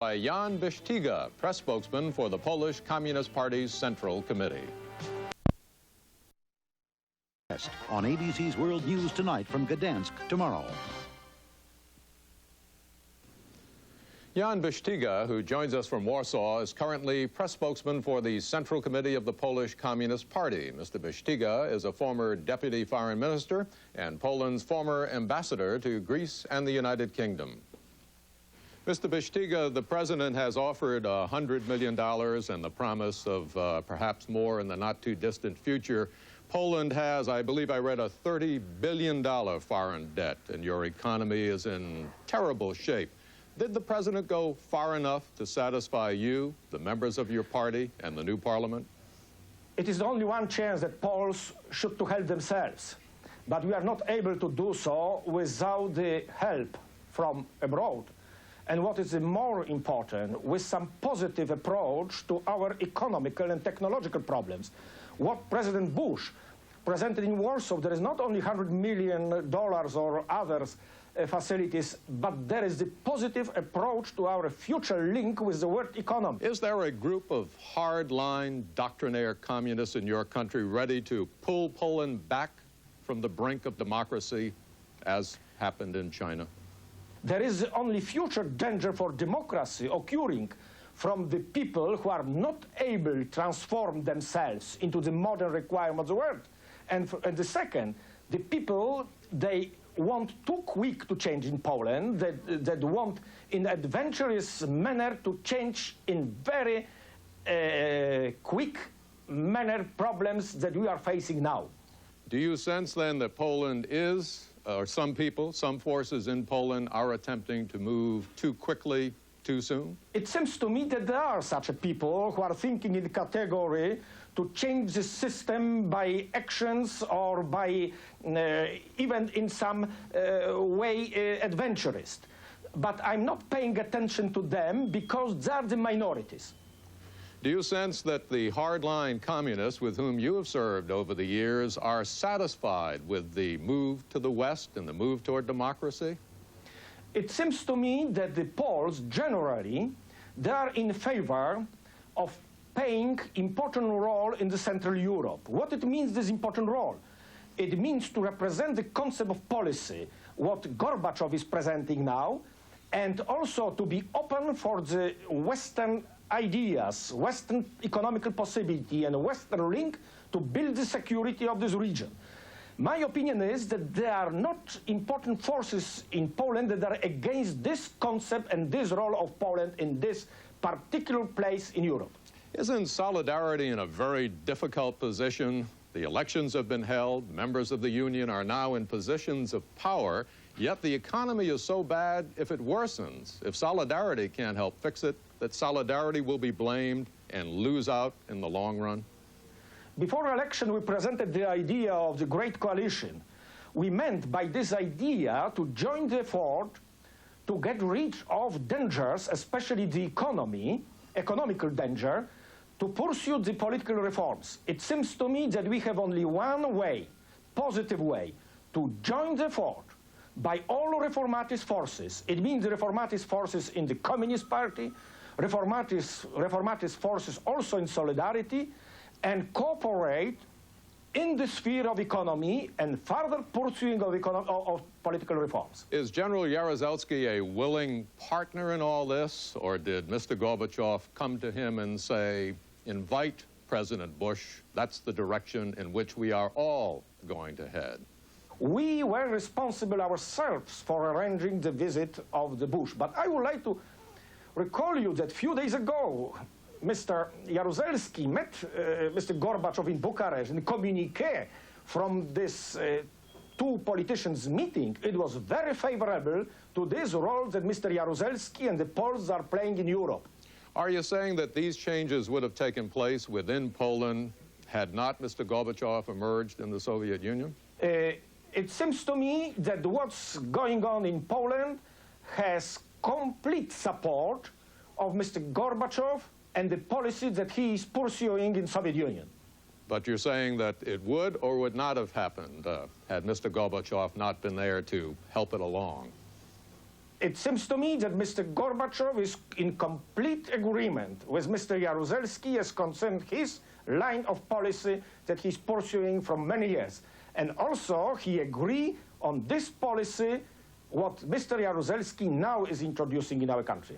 By Janem Bisztygą, press spokesman for the Polish Communist Party's Central Committee. On ABC's World News Tonight from Gdansk tomorrow. Janem Bisztygą, who joins us from Warsaw, is currently press spokesman for the Central Committee of the Polish Communist Party. Mr. Bisztygą is a former deputy foreign minister and Poland's former ambassador to Greece and the United Kingdom. Mr. Bisztygą, the president has offered $100 million and the promise of perhaps more in the not-too-distant future. Poland has, I believe I read, a $30 billion foreign debt, and your economy is in terrible shape. Did the president go far enough to satisfy you, the members of your party, and the new parliament? It is the only one chance that Poles should to help themselves. But we are not able to do so without the help from abroad. And what is more important, with some positive approach to our economical and technological problems. What President Bush presented in Warsaw, there is not only $100 million or other facilities, but there is the positive approach to our future link with the world economy. Is there a group of hardline doctrinaire communists in your country ready to pull Poland back from the brink of democracy, as happened in China? There is only future danger for democracy occurring from the people who are not able to transform themselves into the modern requirements of the world. And the second, the people, they want too quick to change in Poland, that want in adventurous manner to change in very quick manner problems that we are facing now. Do you sense then that Poland is, or some people, some forces in Poland are attempting to move too quickly, too soon? It seems to me that there are such people who are thinking in the category to change the system by actions or by even in some way adventurous. But I'm not paying attention to them because they are the minorities. Do you sense that the hardline communists with whom you have served over the years are satisfied with the move to the West and the move toward democracy? It seems to me that the Poles generally, they are in favor of playing important role in the Central Europe. What it means, this important role? It means to represent the concept of policy, what Gorbachev is presenting now, and also to be open for the Western ideas, Western economical possibility, and a Western link to build the security of this region. My opinion is that there are not important forces in Poland that are against this concept and this role of Poland in this particular place in Europe. Isn't Solidarity in a very difficult position? The elections have been held, members of the union are now in positions of power, yet the economy is so bad, if it worsens, if Solidarity can't help fix it, that Solidarity will be blamed and lose out in the long run? Before election, we presented the idea of the Great Coalition. We meant by this idea to join the effort to get rid of dangers, especially the economical danger, to pursue the political reforms. It seems to me that we have only one way, positive way, to join the effort by all reformatist forces. It means the reformatist forces in the Communist Party, reformatist forces also in Solidarity, and cooperate in the sphere of economy and further pursuing of political reforms. Is General Jaruzelski a willing partner in all this, or did Mr. Gorbachev come to him and say, invite President Bush, that's the direction in which we are all going to head? We were responsible ourselves for arranging the visit of the Bush, but I would like to recall you that a few days ago, Mr. Jaruzelski met Mr. Gorbachev in Bucharest, and a communiqué from this two politicians' meeting. It was very favorable to this role that Mr. Jaruzelski and the Poles are playing in Europe. Are you saying that these changes would have taken place within Poland had not Mr. Gorbachev emerged in the Soviet Union? It seems to me that what's going on in Poland has complete support of Mr. Gorbachev and the policy that he is pursuing in Soviet Union. But you're saying that it would or would not have happened had Mr. Gorbachev not been there to help it along? It seems to me that Mr. Gorbachev is in complete agreement with Mr. Jaruzelski as concerns his line of policy that he's pursuing from many years. And also, he agrees on this policy, what Mr. Jaruzelski now is introducing in our country.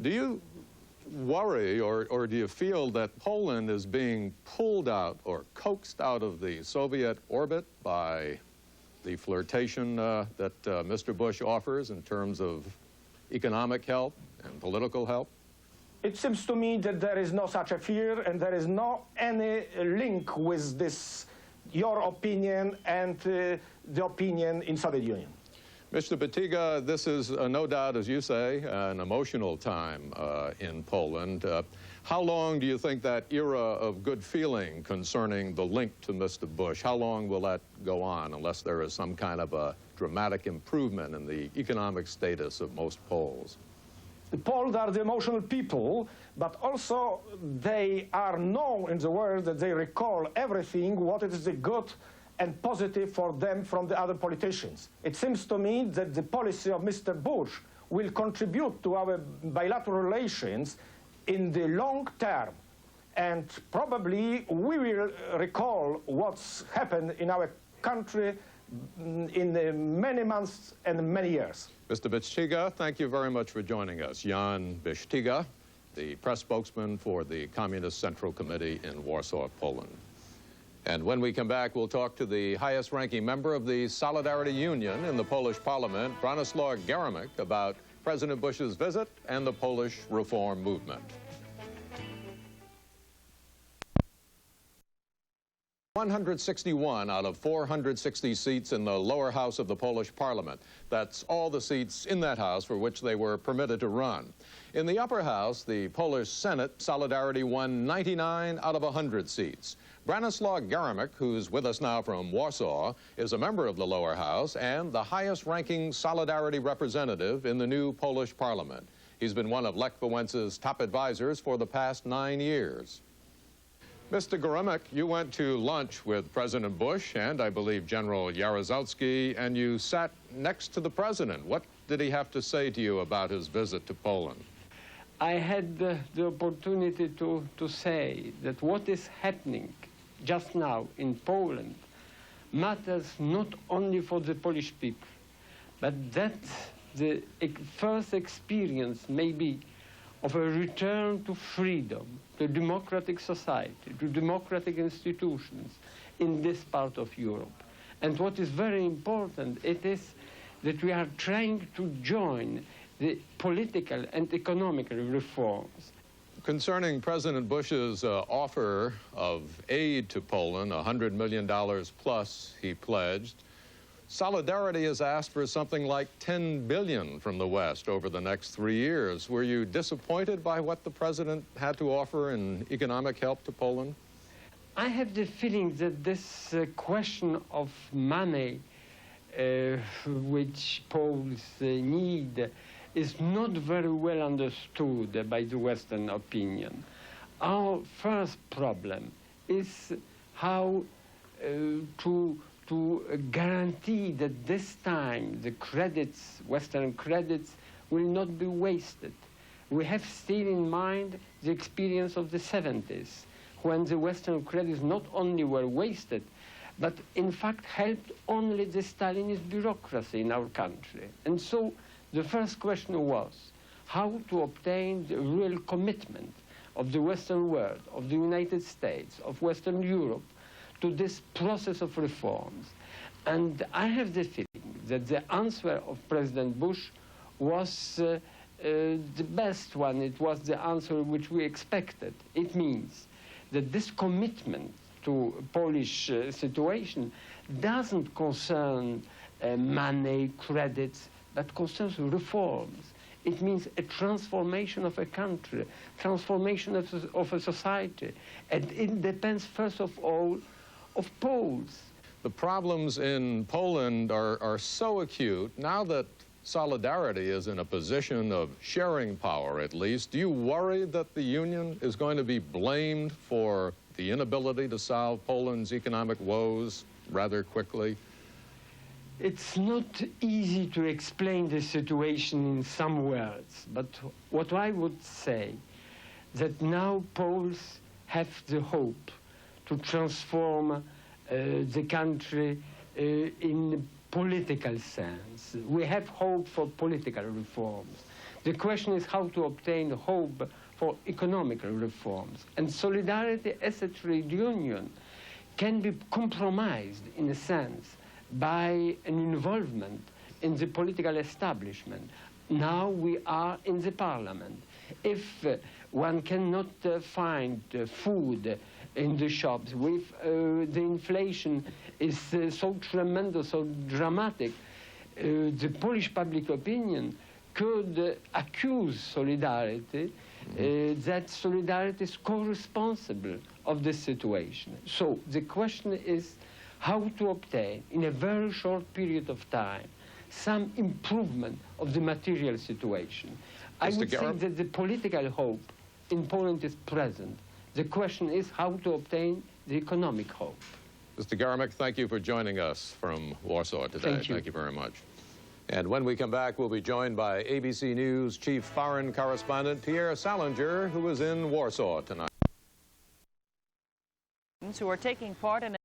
Do you worry or do you feel that Poland is being pulled out or coaxed out of the Soviet orbit by the flirtation that Mr. Bush offers in terms of economic help and political help? It seems to me that there is no such a fear, and there is no any link with this, your opinion and the opinion in Soviet Union. Mr. Bisztyga, this is no doubt, as you say, an emotional time in Poland. How long do you think that era of good feeling concerning the link to Mr. Bush, how long will that go on unless there is some kind of a dramatic improvement in the economic status of most Poles? The Poles are the emotional people, but also they are known in the world that they recall everything, what is the good and positive for them from the other politicians. It seems to me that the policy of Mr. Bush will contribute to our bilateral relations in the long term. And probably we will recall what's happened in our country in many months and many years. Mr. Bisztyga, thank you very much for joining us. Jan Bisztyga, the press spokesman for the Communist Central Committee in Warsaw, Poland. And when we come back, we'll talk to the highest-ranking member of the Solidarity Union in the Polish parliament, Bronisławem Geremkiem, about President Bush's visit and the Polish reform movement. 161 out of 460 seats in the lower house of the Polish parliament. That's all the seats in that house for which they were permitted to run. In the upper house, the Polish Senate, Solidarity won 99 out of 100 seats. Bronisław Geremkiem, who's with us now from Warsaw, is a member of the lower house and the highest-ranking Solidarity representative in the new Polish parliament. He's been one of Lech Wałęsa's top advisors for the past 9 years. Mr. Geremkiem, you went to lunch with President Bush and, I believe, General Jaruzelski, and you sat next to the president. What did he have to say to you about his visit to Poland? I had the opportunity to say that what is happening just now in Poland matters not only for the Polish people, but that the first experience may be of a return to freedom, to democratic society, to democratic institutions in this part of Europe. And what is very important, it is that we are trying to join the political and economic reforms. Concerning President Bush's offer of aid to Poland, $100 million plus he pledged, Solidarity has asked for something like $10 billion from the West over the next 3 years. Were you disappointed by what the president had to offer in economic help to Poland? I have the feeling that this question of money which Poles need is not very well understood by the Western opinion. Our first problem is how to guarantee that this time the credits, Western credits, will not be wasted. We have still in mind the experience of the 70s, when the Western credits not only were wasted, but in fact helped only the Stalinist bureaucracy in our country. And so the first question was how to obtain the real commitment of the Western world, of the United States, of Western Europe, to this process of reforms. And I have the feeling that the answer of President Bush was the best one. It was the answer which we expected. It means that this commitment to Polish situation doesn't concern money, credits, but concerns reforms. It means a transformation of a country, transformation of a society. And it depends, first of all, of Poles. The problems in Poland are so acute. Now that Solidarity is in a position of sharing power, at least, do you worry that the Union is going to be blamed for the inability to solve Poland's economic woes rather quickly? It's not easy to explain the situation in some words, but what I would say that now Poles have the hope to transform the country in political sense. We have hope for political reforms. The question is how to obtain hope for economical reforms. And Solidarity as a trade union can be compromised in a sense by an involvement in the political establishment. Now we are in the parliament. If one cannot find food in the shops, with the inflation is so tremendous, so dramatic, the Polish public opinion could accuse Solidarity that Solidarity is co-responsible of this situation. So the question is how to obtain, in a very short period of time, some improvement of the material situation. I would say that the political hope in Poland is present. The question is how to obtain the economic hope. Mr. Geremkiem, thank you for joining us from Warsaw today. Thank you. Thank you very much. And when we come back, we'll be joined by ABC News Chief Foreign Correspondent Pierre Salinger, who is in Warsaw tonight. Who are taking part in